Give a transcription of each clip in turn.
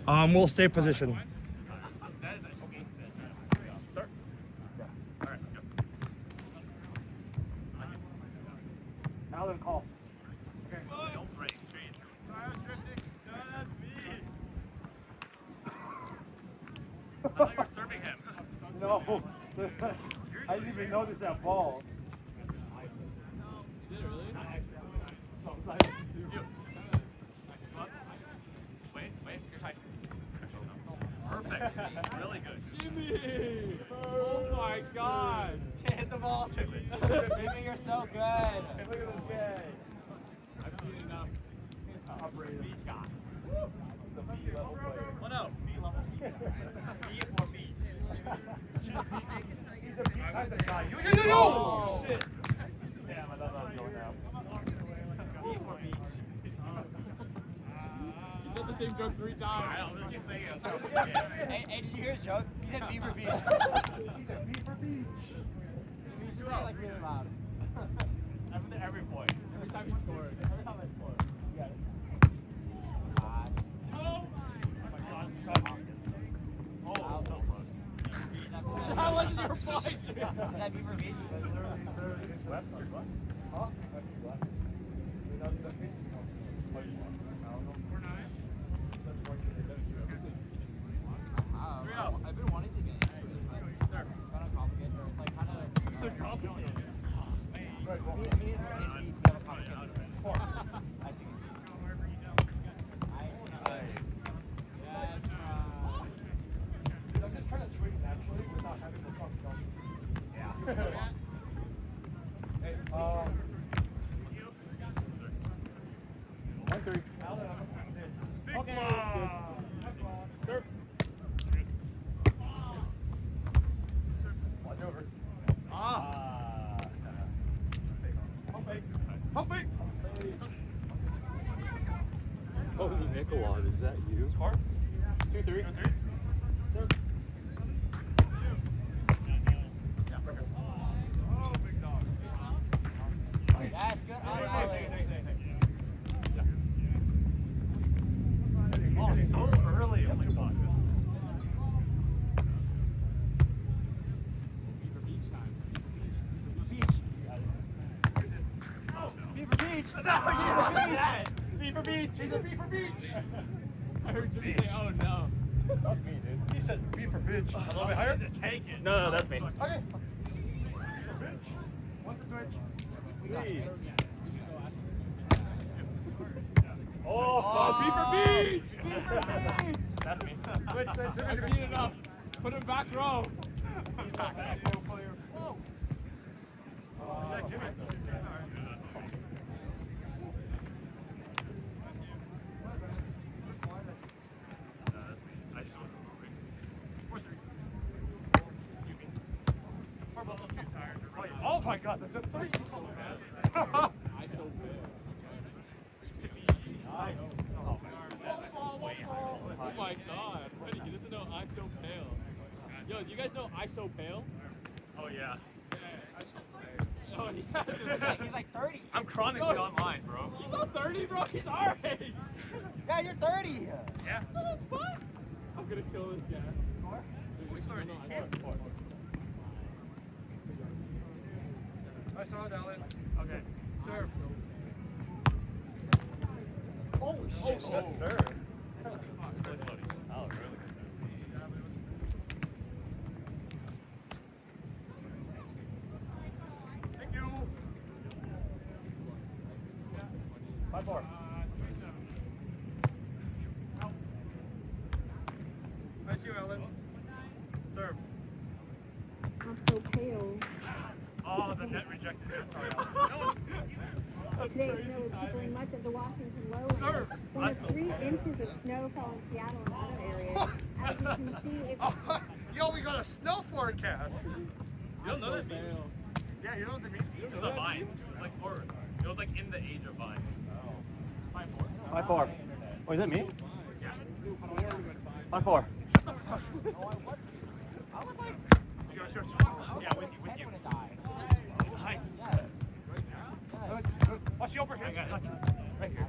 We'll stay position. Start. All right, go. Alan, call. Don't break straight. I thought you were serving him. No. I didn't even notice that ball. Is it really? You. Wait, you're tight. Perfect. Really good. Jimmy! Oh my God! Hit the ball, Timmy. Jimmy, you're so good. Look at this guy. I've seen enough. B Scott. The B level player. Oh no, B level. B for B. He's a B kind of guy. Oh, shit. Damn, I thought that was going out. B for B. You said the same joke 3 times. I don't know what you're saying. Hey, did you hear his joke? He said Beaver Beach. He's a B for beach. He should say like really loud. Every point. Every time he scores. Every time I score, you got it. Oh, so close. How wasn't your point? Is that Beaver Beach? Left or what? Huh? Left or left? Without the pitch? I don't know. I've been wanting to get into it. It's kind of complicated. It's like kind of Complicated. Right, well, me and her in the kind of complicated. As you can see. Yes, I'm just trying to swing naturally without having to fuck jump. Yeah. Hey, 1-3. Okay. Serve. Watch over. Pump fake. Pump fake. Tony Nicolod, is that you? Sparks. 2-3. Serve. Oh, big dog. Yes, good. Hey, Oh, hey, no. hey, hey, hey. Oh, so early. Oh my God. Beaver Beach time. Beaver Beach. No, B for beach. He's a B for beach. I heard Jimmy say, oh no. That's me, dude. He said B for bitch. A little bit higher. To take it. No, that's me. Okay. B for bitch. One to switch. We got Please. it. Oh, B for Beach! B for Beach! That's me. Switch, switch. I've seen enough. Put him back row. Back row player. Whoa. Is that Jimmy? I just wasn't moving. 4-3. Excuse me. We're both too tired to run. Oh my God, that's a 3. I so bad. Nice. Oh my God. Buddy, he doesn't know I'm so pale. Yo, do you guys know I so pale? Oh yeah. Oh, yeah. He's like 30. I'm chronically online, bro. He's not 30, bro. He's our age. Yeah, you're 30. Yeah. What the fuck? I'm gonna kill this guy. Which story do you care for? I saw it, Alan. Okay. Serve. Holy Oh, shit. yes, sir. Good buddy. Oh, really good. Thank you. 5-4. Nice you, Alan. Serve. I'm so pale. Oh, the net rejected it. Sorry, Alan. Today snow is covering much of the Washington lowlands. Serve. Only 3 inches of snow fell in Seattle and other areas. As you can see, it's Yo, we got a snow forecast. You don't know that meme? Pale. Yeah, you know what I mean? It was a Vine. It was like, or it was like in the age of Vine. 5-4. 5-4. Oh, is that me? Yeah. 5-4. No, I wasn't. I was like, You guys are yeah, with you, with head you. when it died. Nice. Yes. Watch the overhand. I got it. Right here.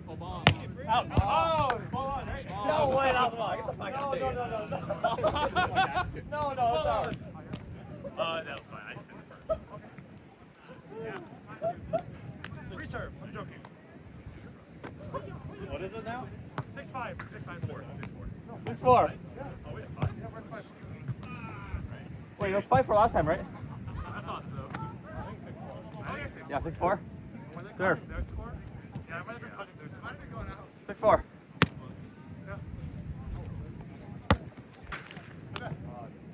Oh, bomb. Out. Oh, ball Oh, wait, that was one. Get the fuck out of here. No, it's ours. That was fine. I just didn't. Reserve. I'm joking. What is it now? 6'5", 6'4", 6'4". 6'4". Oh, wait, 5? Yeah, we're at 5. Wait, it was 5 for last time, right? I thought so. I think it's 6'4". Yeah, 6'4. Was Sure. it cutting their score? Yeah, I might have been cutting their score. Might have been going out. 6'4. Yeah.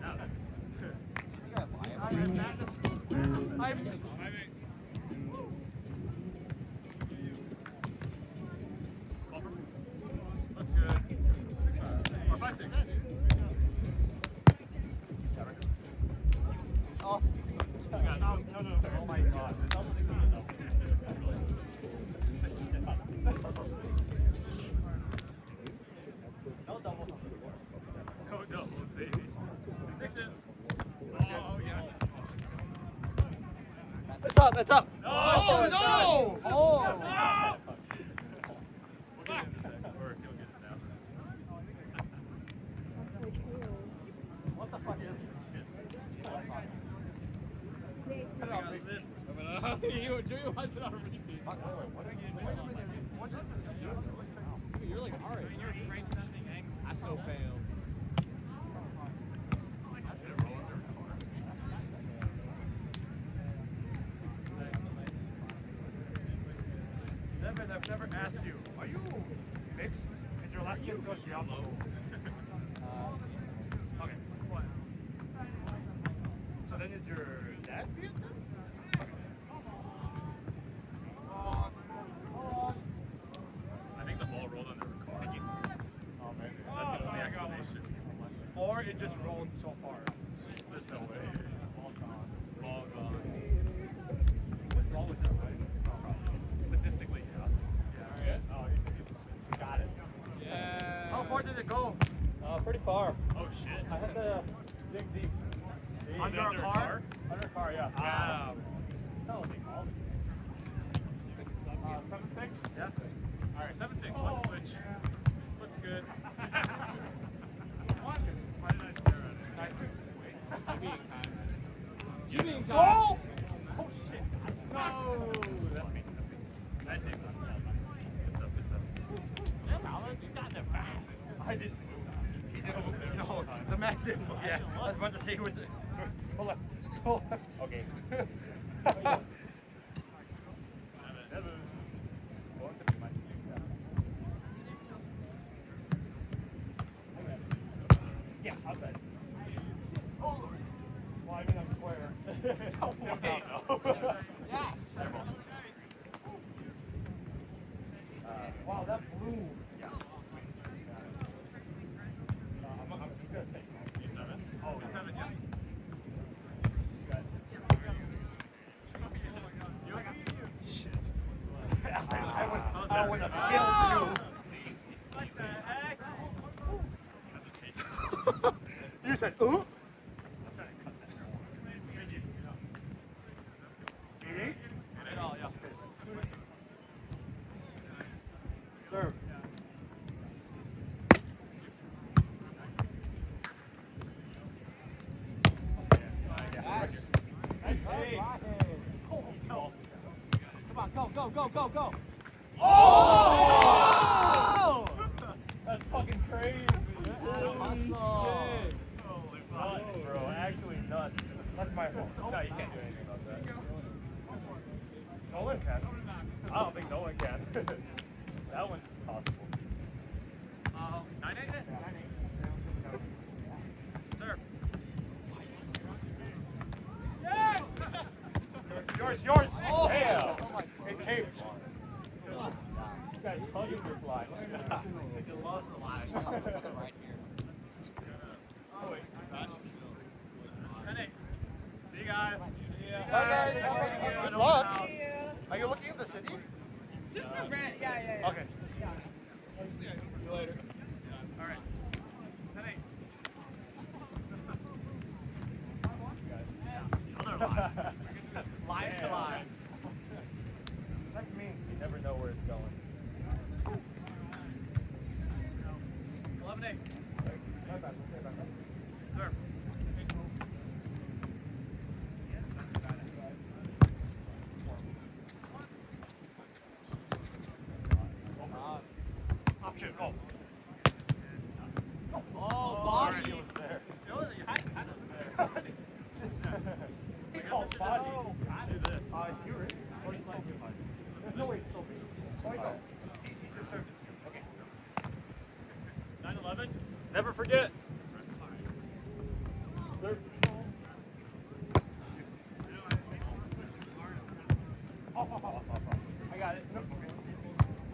Now that's good. Looks good. Or 5'6". Oh. No. Oh my god. No double. No doubles, baby. 6s. Oh, yeah. It's up, it's up. Oh, no! Oh! We'll get it in a sec. Or he'll get it now. What the fuck is this shit? Junior wants it on a repeat. You're like alright. You're right something I so pale. I've never asked you, are you mixed? Is your last name goes Diablo? Okay. So then is your dad Vietnam? I think the ball rolled on the recording. Oh, maybe. That's the only explanation. Or it just rolled so far. There's no way. All gone. Ball gone. What's wrong with it, right? Statistically, yeah. Oh, you got it. Yeah. How far did it go? Pretty far. Oh, shit. I had to dig deep. Under a car? Under a car, yeah. Yeah. That was a call. 7-6? Yeah. All right, 7-6. One switch. Looks good. Why did I stare at it? You being time. Oh shit. No! That's me. That's me. I take that. Good stuff. Yeah, Alan, you got that fast. I didn't move. He didn't move. No, the man didn't move. Yeah, I was about to say he was. Hold on. Hold on. Okay. Yeah, outside. Oh. Well, I mean, I'm square. Okay. Yes. Wow, that blew. Yeah. He's gonna take it. You 7? Oh, it's 7, yeah. I would have killed you. You said, ooh? Serve. Come on, go. Oh! That's fucking crazy. Holy fuck. Nuts, bro. Actually nuts. That's my fault. No, you can't do anything about that. No one can. I don't think no one can. That one's possible. 9-8? Serve. Yes! Yours. Oh. Damn. It caved. This guy's hugging this line. Look at He loves the line. Right here. Oh, wait. 10-8. See you guys. Okay. Good luck. Are you looking at the city? Just a rent, yeah. Okay. See you later. All right. 10-8. Live to live. That means you never know where it's going. Dominic. My bad. Serve. Option. Oh. Oh, body. He was there. You know, you had kind of there. He called body. Do this. You were. Oh, he's playing too much. No, wait. So, oh, wait, no. He just served it to you. Okay. 9-11. Never forget. Serve. I got it. No.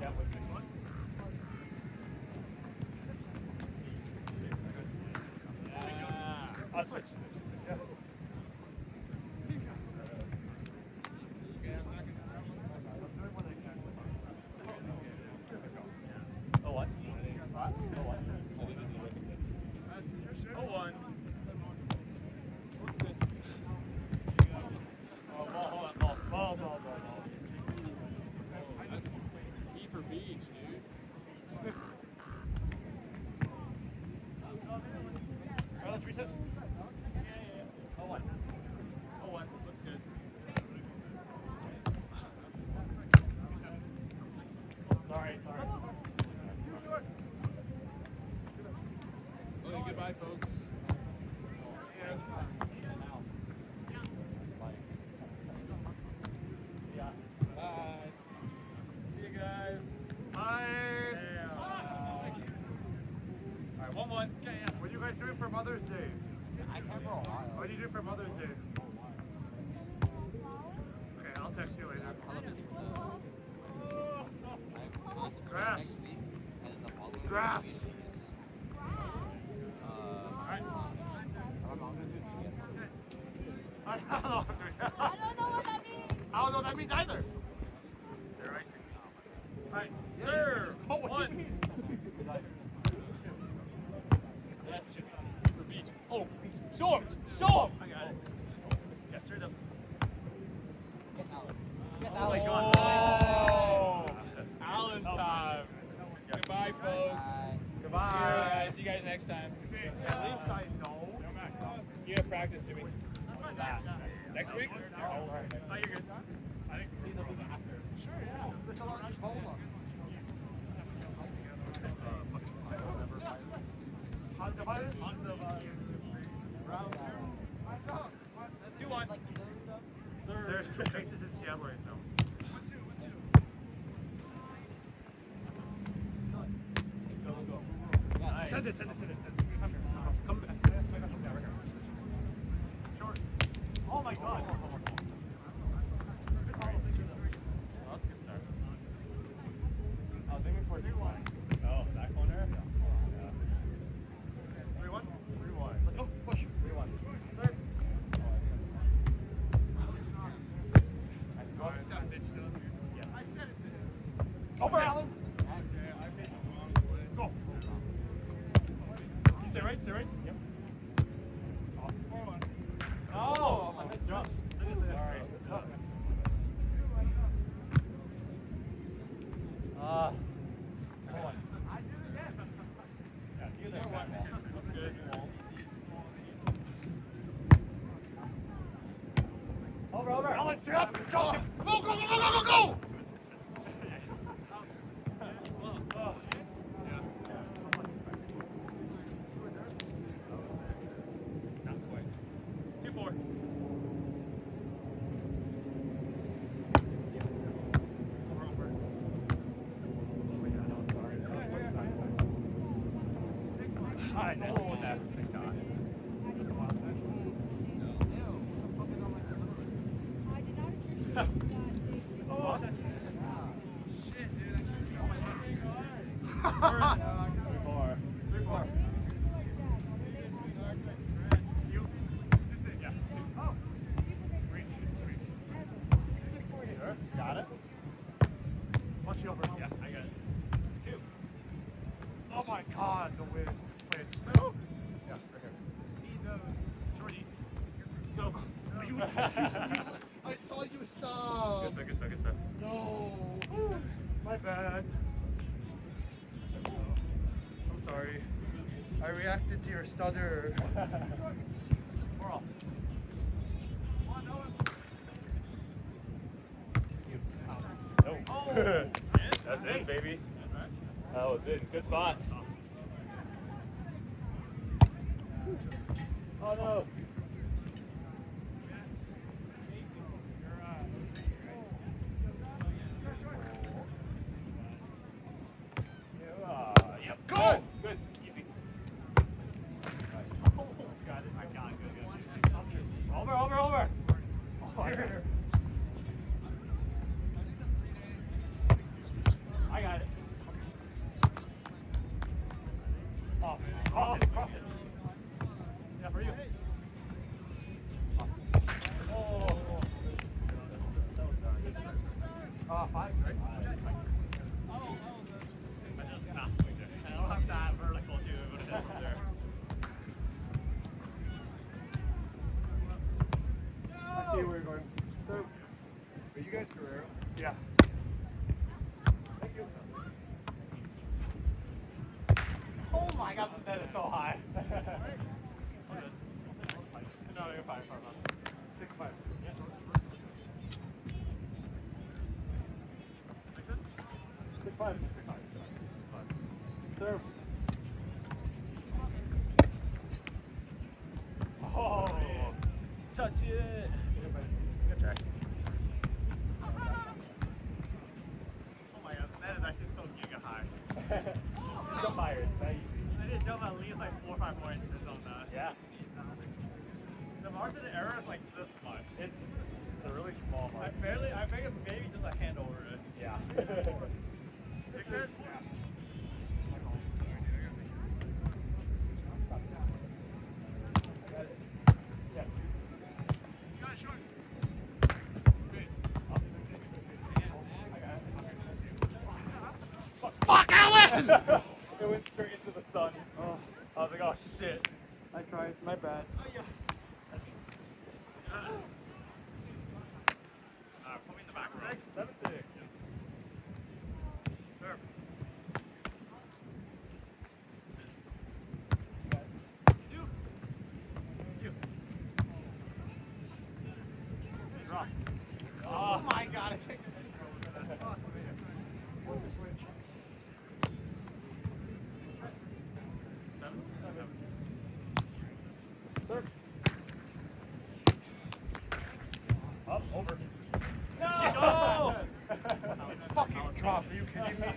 Yeah, but this one. I'll switch. Yeah. Oh, what? Oh, what? Oh, one. Oh, ball. E for beach, dude. Alright, let's reset. Oh, what? Oh, one. Looks good. Sorry. Well, goodbye, folks. Yeah. Bye. See you guys. Bye. Alright, 1-1. Okay, yeah. What are you guys doing for Mother's Day? I can't for a while. What do you do for Mother's Day? Okay, I'll text you later. Hella busy with the. I have concert Grass. next week, and then the following Grass. week is. Alright. My mom is doing BTS concert. I don't know. I don't know what that means. I don't know what that means either. They're icing. Alright. Serve. Oh, what do you One. mean? Yes, it should be. For beach. Oh, show him. Show him. I got it. Yeah, straight up. Yes, Alan. Yes, Oh my Alan. God. Oh, Allen time. Goodbye, folks. Bye. Goodbye. See you guys next time. At least I know. See you at practice, Jimmy. Next week? All right. Oh, you're good. I think see the week after. Sure, yeah. There's a lot of Ebola. Hantavirus? Round 2-1. There's 2 cases in Seattle right now. Yes. Send it. Come back. Short. Oh my God. That's a good start. I was aiming for 3-1. Oh, that corner? 3-1? 3-1. Let's go. Push. 3-1. Serve. Nice go. Yeah. I said it. Over, Alan. Go. Stay right. Yep. Oh, I missed drops. Sorry. Come on. Yeah, you there. That's good. Over. Alan, stay up. Joseph. Go. Not quite. 2-4. I know that. Thank God. Oh, that's shit, dude. Oh my God. 3-4. You? Yeah. Oh. Reach. Sure. Got it. Watch you over. Yeah, I got it. 2. Oh my God, the wind. Wait. Oh. Yeah, right here. Shorty. Go. You, I saw you stop. Good stuff. No. My bad. I'm sorry. I reacted to your stutter. We're off. No. Oh. That's it, baby. That was it. Good spot. Oh no. Yep. Go! Good. Easy. Oh, got it. I got it. Good. Over. Oh, I got it. I got it. Oh. Yeah, for you. Oh. Five, right? I don't have that vertical to it, but it is there. I see where you're going. So, are you guys Guerrero? Yeah. Thank you. Oh my god, the net is so high. No, you're fine. 6-5. Yeah. 6-5. Serve. Oh, touch it. Good try. Oh my god, that is actually so giga high. Jump higher, it's that easy. I did jump at least like 4 or 5 more inches on that. Yeah. The margin of error is like this much. It's a really small margin. I make it maybe just a hand over it. Yeah. Sixers? Yeah. Fuck, Alan! It went straight into the sun. Oh, I was like, oh shit. I tried. My bad. Put me in the back row. 6-7-6. Serve. You. Drop. Oh my god, I kicked it. Serve. Up, over. No! Fucking drop. Are you kidding me?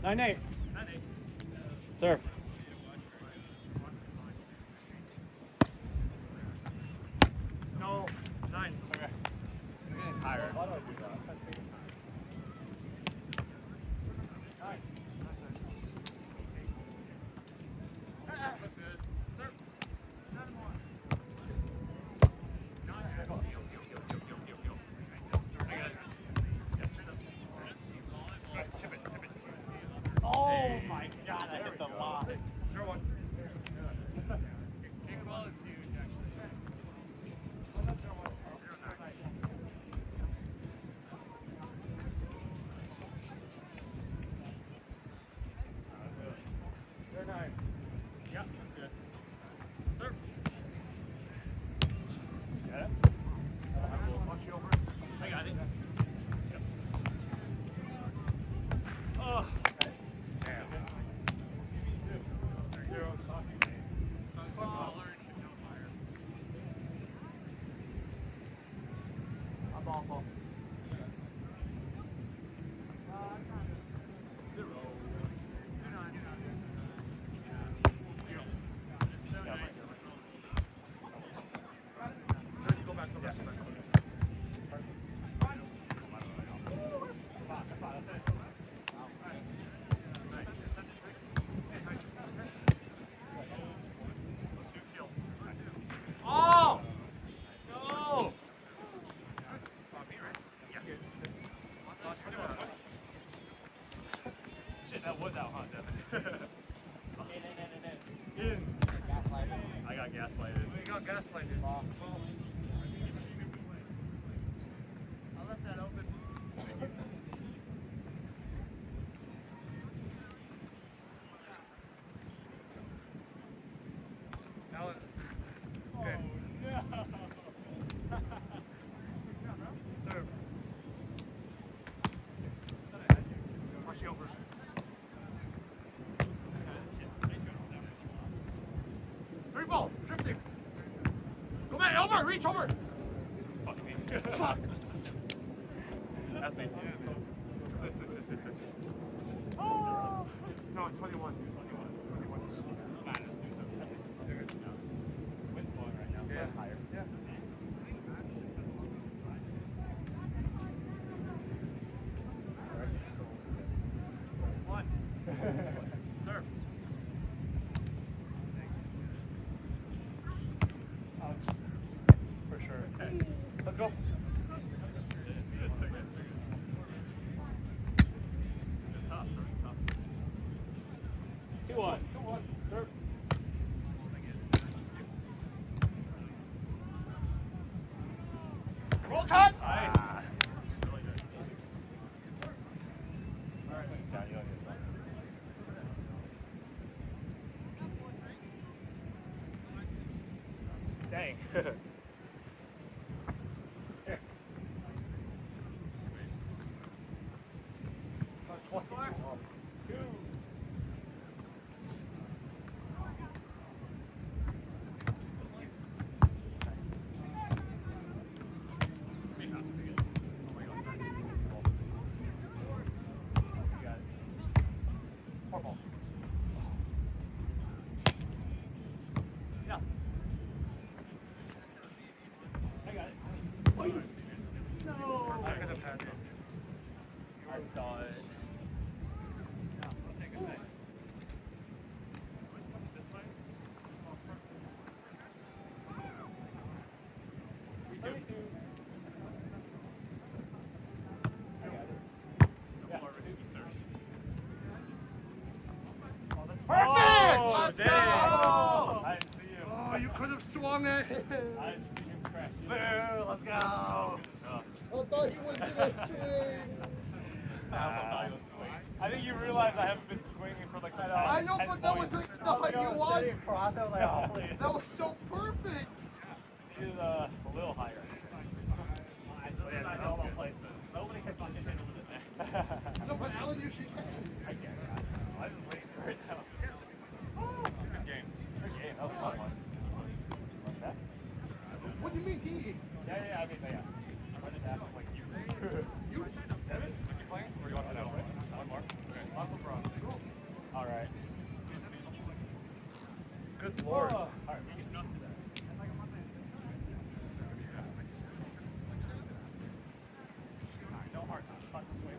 Nine eight. 9-8. Serve. No. 9. Okay. Higher. Why do I do that? Nine. That's good. Serve. 7 more. 9. I got it. Yes, straight up. Right, tip it. Oh my god, I hit the line. Sure one. Kick ball is huge, actually. In. Gaslight. I got gaslighted. You got gaslighted. Ball. I left that open. Alan. Okay. Serve. Watch you over. Three ball. Drifting. Go back. Over. Reach over. Fuck me. Fuck. That's me. Oh. No, 21. 21. Wind's blowing right now. Yeah. Higher. Yeah. One. Serve. For sure. Let's go. Tough. 2-1. Serve. Roll cut. Nice. Really good. All right. Down, you on your side. Dang. Here. Score. 2. Purple. Yeah. I got it. No. I could have had it. I saw it. Perfect! Oh, Let's dang. go! I didn't see him. Oh, you could have swung it. I didn't see him crash. Boo, let's go. Oh. I thought he was gonna swing. I think you realize I haven't been swinging for like the past I know, 10 but that was points. like the height you wanted. No, please. That was so perfect. Needed a little higher. But yeah, I don't know placement. Nobody can fucking handle it. No, but Alan usually can. I can't. I'm just waiting for it now. Good game. Good game. That was a fun one. Okay. What do you mean he? Yeah. I mean, yeah. I just asked like you. You? Devin, you playing? Or you want to know? One more? Okay. Awesome, bro. Cool. All right. Good lord. All right. We get nothing. No hard time. Fuck this way.